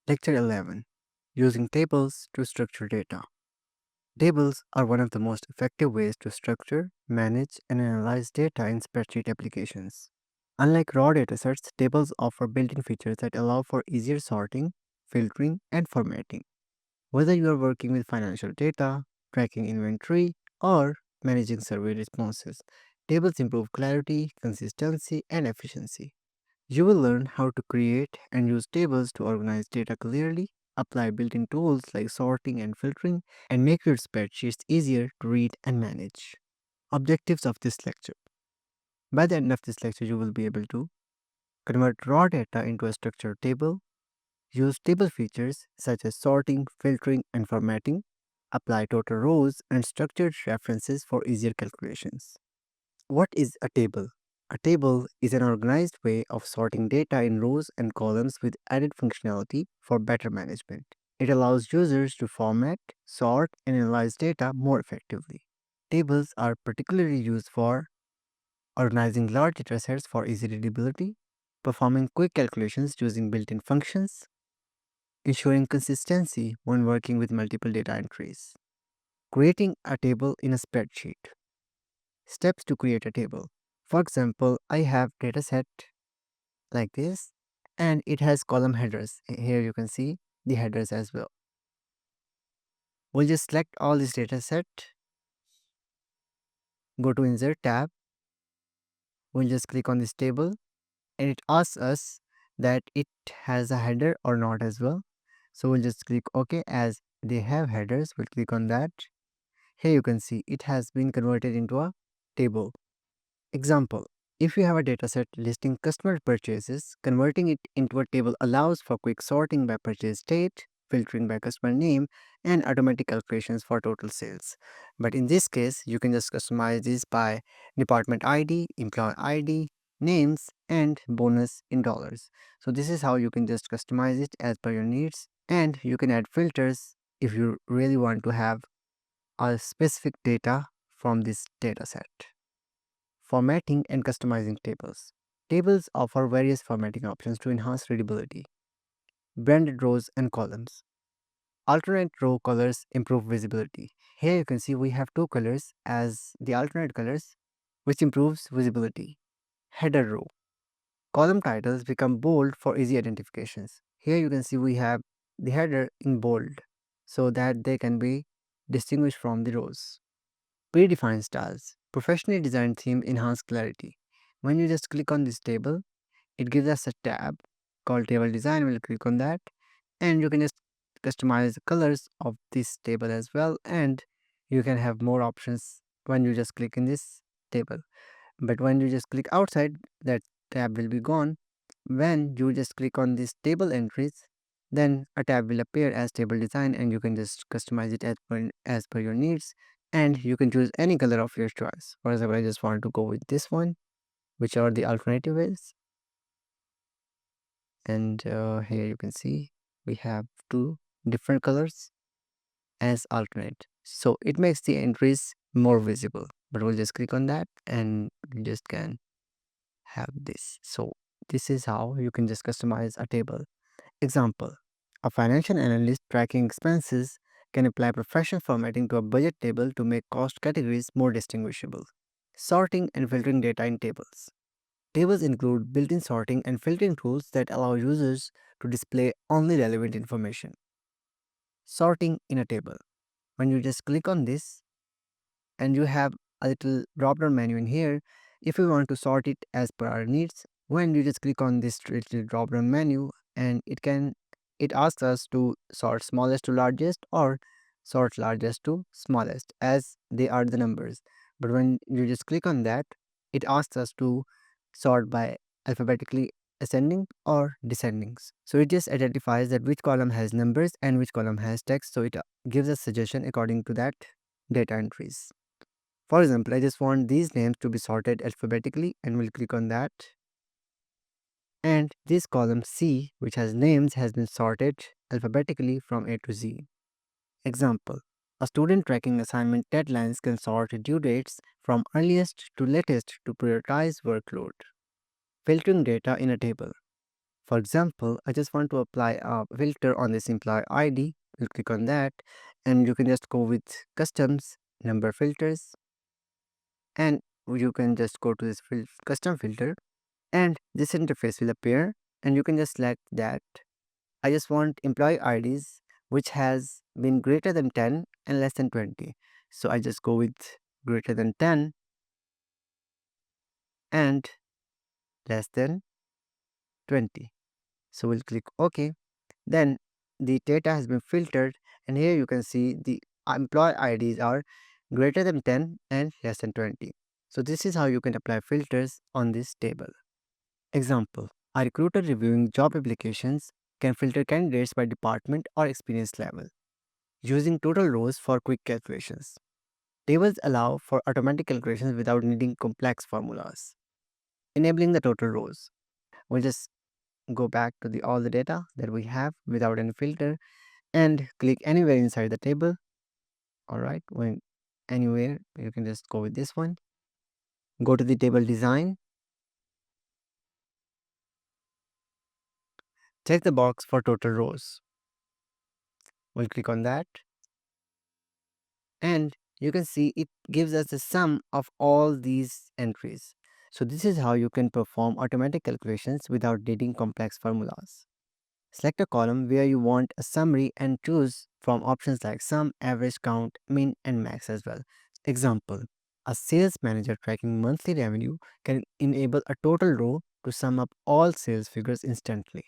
Lecture 11, Using Tables to Structure Data. Tables are one of the most effective ways to structure, manage, and analyze data in spreadsheet applications. Unlike raw datasets, tables offer built-in features that allow for easier sorting, filtering, and formatting. Whether you are working with financial data, tracking inventory, or managing survey responses, tables improve clarity, consistency, and efficiency. You will learn how to create and use tables to organize data clearly, apply built in tools like sorting and filtering, and make your spreadsheets easier to read and manage. Objectives of this lecture. By the end of this lecture, you will be able to convert raw data into a structured table, use table features such as sorting, filtering, and formatting, apply total rows and structured references for easier calculations. What is a table? A table is an organized way of sorting data in rows and columns with added functionality for better management. It allows users to format, sort, and analyze data more effectively. Tables are particularly used for organizing large data sets for easy readability, performing quick calculations using built in functions, ensuring consistency when working with multiple data entries, creating a table in a spreadsheet. Steps to create a table. For example, I have dataset like this and it has column headers. Here you can see the headers as well. We'll just select all this dataset, go to insert tab, we'll just click on this table and it asks us that it has a header or not as well. So we'll just click OK as they have headers. We'll click on that. Here you can see it has been converted into a table. Example, if you have a dataset listing customer purchases, converting it into a table allows for quick sorting by purchase date, filtering by customer name, and automatic calculations for total sales. But in this case, you can just customize this by department ID, employee ID, names, and bonus in dollars. So this is how you can just customize it as per your needs, and you can add filters if you really want to have a specific data from this dataset. Formatting and customizing tables. Tables offer various formatting options to enhance readability. Branded rows and columns. Alternate row colors improve visibility. Here you can see we have two colors as the alternate colors, which improves visibility. Header row. Column titles become bold for easy identifications. Here you can see we have the header in bold so that they can be distinguished from the rows. Predefined styles. Professionally designed theme enhance clarity. When you just click on this table, it gives us a tab called table design. We'll click on that and you can just customize the colors of this table as well, and you can have more options when you just click in this table. But when you just click outside, that tab will be gone. When you just click on this table entries, then a tab will appear as table design and you can just customize it as per your needs, and you can choose any color of your choice. For example, I just want to go with this one, which are the alternative ways. And here you can see we have two different colors as alternate, so it makes the entries more visible. But we'll just click on that and we just can have this. So this is how you can just customize a table. Example, a financial analyst tracking expenses can apply professional formatting to a budget table to make cost categories more distinguishable. Sorting and filtering data in tables. Tables include built-in sorting and filtering tools that allow users to display only relevant information. Sorting in a table. When you just click on this and you have a little drop-down menu in here, if you want to sort it as per our needs, when you just click on this little drop-down menu and it asks us to sort smallest to largest or sort largest to smallest as they are the numbers. But when you just click on that, it asks us to sort by alphabetically ascending or descending. So it just identifies that which column has numbers and which column has text. So it gives us suggestion according to that data entries. For example, I just want these names to be sorted alphabetically and we'll click on that. And this column C, which has names, has been sorted alphabetically from A to Z. Example, a student tracking assignment deadlines can sort due dates from earliest to latest to prioritize workload. Filtering data in a table. For example, I just want to apply a filter on this employee ID. You click on that and you can just go with customs number filters, and you can just go to this custom filter and this interface will appear, and you can just select that I just want employee IDs which has been greater than 10 and less than 20. So I just go with greater than 10 and less than 20. So we'll click OK. Then the data has been filtered, and here you can see the employee IDs are greater than 10 and less than 20. So this is how you can apply filters on this table. Example: a recruiter reviewing job applications can filter candidates by department or experience level, using total rows for quick calculations. Tables allow for automatic calculations without needing complex formulas, enabling the total rows. We'll just go back to the all the data that we have without any filter and click anywhere inside the table. All right, when anywhere you can just go with this one. Go to the table design, check the box for total rows. We'll click on that, and you can see it gives us the sum of all these entries. So this is how you can perform automatic calculations without needing complex formulas. Select a column where you want a summary and choose from options like sum, average, count, min, and max as well. Example: a sales manager tracking monthly revenue can enable a total row to sum up all sales figures instantly.